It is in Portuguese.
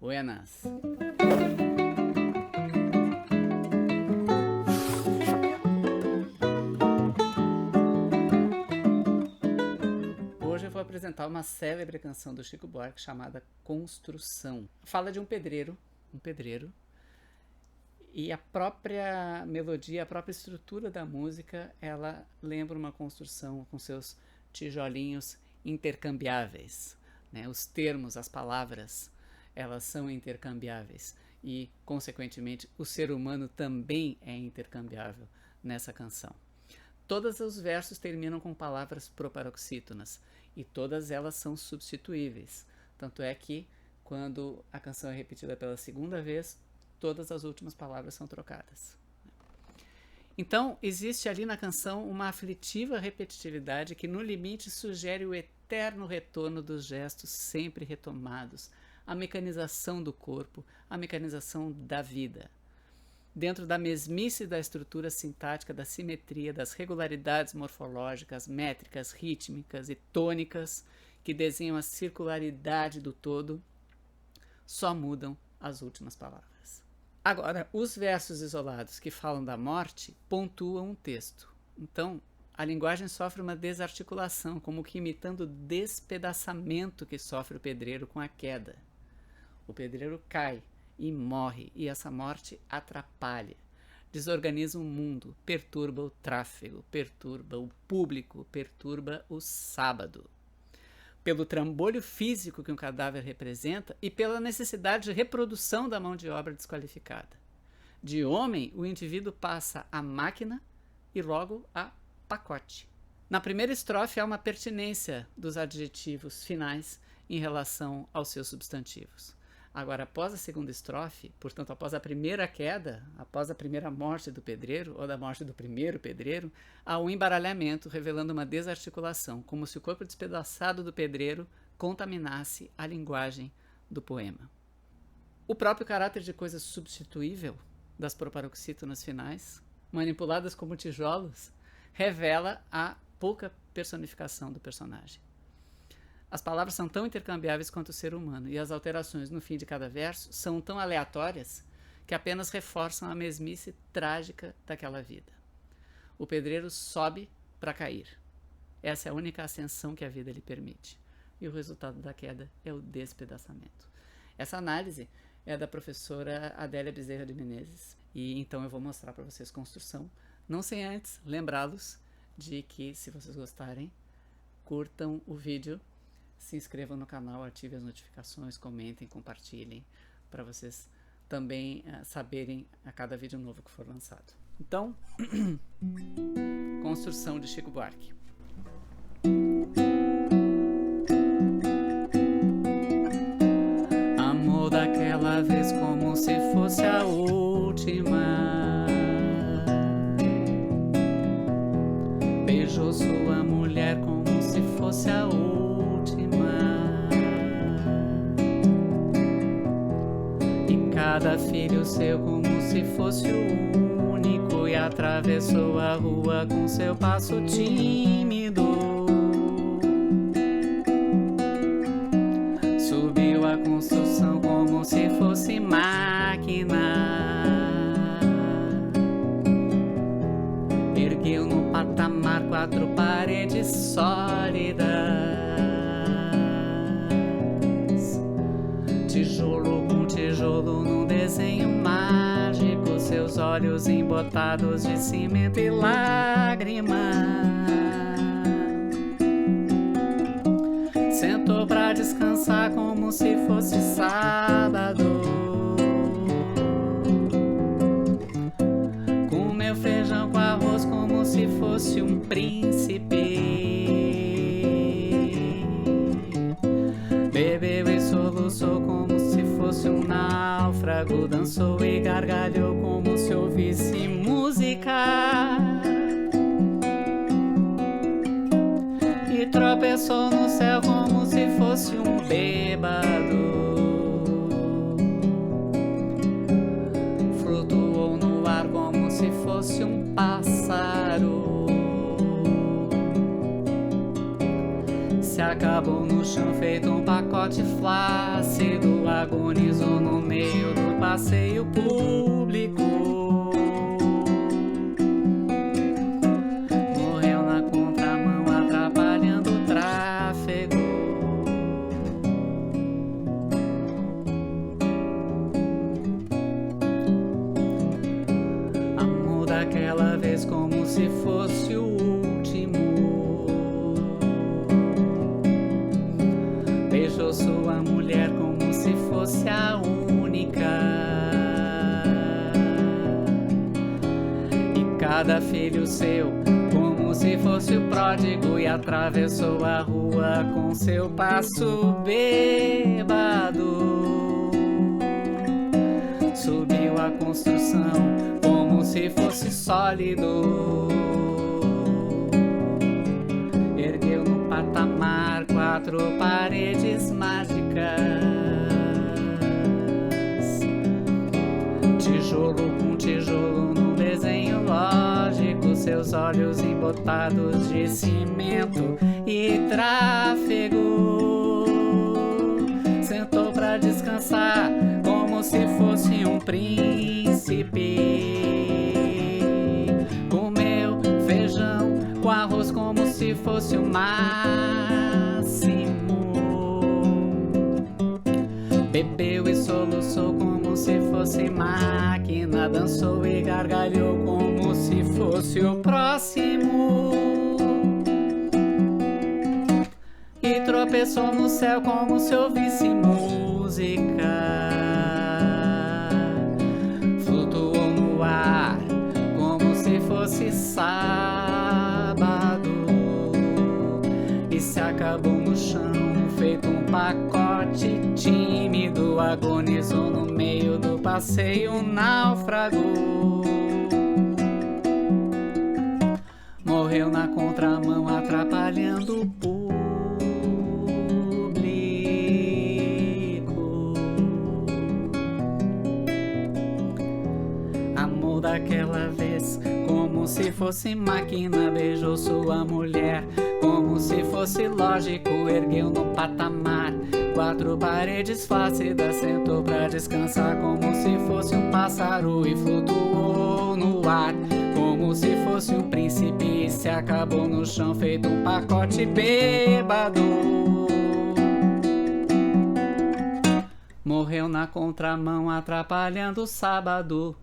Buenas. Hoje eu vou apresentar uma célebre canção do Chico Buarque chamada Construção. Fala de um pedreiro, e a própria melodia, a própria estrutura da música, ela lembra uma construção com seus tijolinhos intercambiáveis, né? Os termos, as palavras, elas são intercambiáveis e, consequentemente, o ser humano também é intercambiável nessa canção. Todos os versos terminam com palavras proparoxítonas e todas elas são substituíveis. Tanto é que, quando a canção é repetida pela segunda vez, todas as últimas palavras são trocadas. Então, existe ali na canção uma aflitiva repetitividade que, no limite, sugere o eterno retorno dos gestos sempre retomados, a mecanização do corpo, a mecanização da vida. Dentro da mesmice da estrutura sintática, da simetria, das regularidades morfológicas, métricas, rítmicas e tônicas que desenham a circularidade do todo, só mudam as últimas palavras. Agora, os versos isolados que falam da morte pontuam o texto. Então, a linguagem sofre uma desarticulação, como que imitando o despedaçamento que sofre o pedreiro com a queda. O pedreiro cai e morre, e essa morte atrapalha, desorganiza o mundo, perturba o tráfego, perturba o público, perturba o sábado. Pelo trambolho físico que um cadáver representa e pela necessidade de reprodução da mão de obra desqualificada. De homem, o indivíduo passa a máquina e logo a pacote. Na primeira estrofe há uma pertinência dos adjetivos finais em relação aos seus substantivos. Agora, após a segunda estrofe, portanto, após a primeira queda, após a primeira morte do pedreiro, ou da morte do primeiro pedreiro, há um embaralhamento revelando uma desarticulação, como se o corpo despedaçado do pedreiro contaminasse a linguagem do poema. O próprio caráter de coisa substituível das proparoxítonas finais, manipuladas como tijolos, revela a pouca personificação do personagem. As palavras são tão intercambiáveis quanto o ser humano, e as alterações no fim de cada verso são tão aleatórias que apenas reforçam a mesmice trágica daquela vida. O pedreiro sobe para cair. Essa é a única ascensão que a vida lhe permite. E o resultado da queda é o despedaçamento. Essa análise é da professora Adélia Bezerra de Menezes, e então eu vou mostrar para vocês Construção, não sem antes lembrá-los de que, se vocês gostarem, curtam o vídeo, se inscrevam no canal, ativem as notificações, comentem, compartilhem, para vocês também saberem a cada vídeo novo que for lançado. Então, Construção de Chico Buarque. Amor daquela vez como se fosse a última. Beijou sua mulher como se fosse a última. E cada filho seu como se fosse o único, e atravessou a rua com seu passo tímido. Subiu a construção como se fosse máquina. Ergueu no patamar 4 paredes sólidas. Tijolo com tijolo num desenho mágico, seus olhos embotados de cimento e lágrimas. Sentou pra descansar como se fosse sábado. Comeu feijão com arroz como se fosse um príncipe. Bebeu e soluçou como se fosse um náufrago. Dançou e gargalhou como se ouvisse música. E tropeçou no céu como se fosse um bêbado. Flutuou no ar como se fosse um pássaro. Se acabou no chão feito um pacote flácido. Agonizou passeio público. Morreu na contramão, atrapalhando o tráfego. Amor daquela vez como se fosse o último. Beijou sua mulher como se fosse a única. E cada filho seu como se fosse o pródigo. E atravessou a rua com seu passo bêbado. Subiu a construção como se fosse sólido. Ergueu no patamar 4 paredes mágicas. Tijolo com tijolo num desenho lógico. Seus olhos embotados de cimento e tráfego. Sentou pra descansar como se fosse um príncipe. Comeu feijão com arroz como se fosse o máximo. Bebeu e soluçou como se fosse máquina. Dançou e gargalhou como se fosse o próximo. E tropeçou no céu como se ouvisse música. Flutuou no ar como se fosse sábado. E se acabou no chão feito um pacote tímido. Agonizou no meio do passeio um náufrago. Morreu na contramão atrapalhando o público. Amor daquela vez como se fosse máquina. Beijou sua mulher como se fosse lógico. Ergueu no patamar 4 paredes flácidas. Sentou pra descansar como se fosse um pássaro. E flutuou no ar como se fosse um príncipe. E se acabou no chão feito um pacote bêbado. Morreu na contramão atrapalhando o sábado.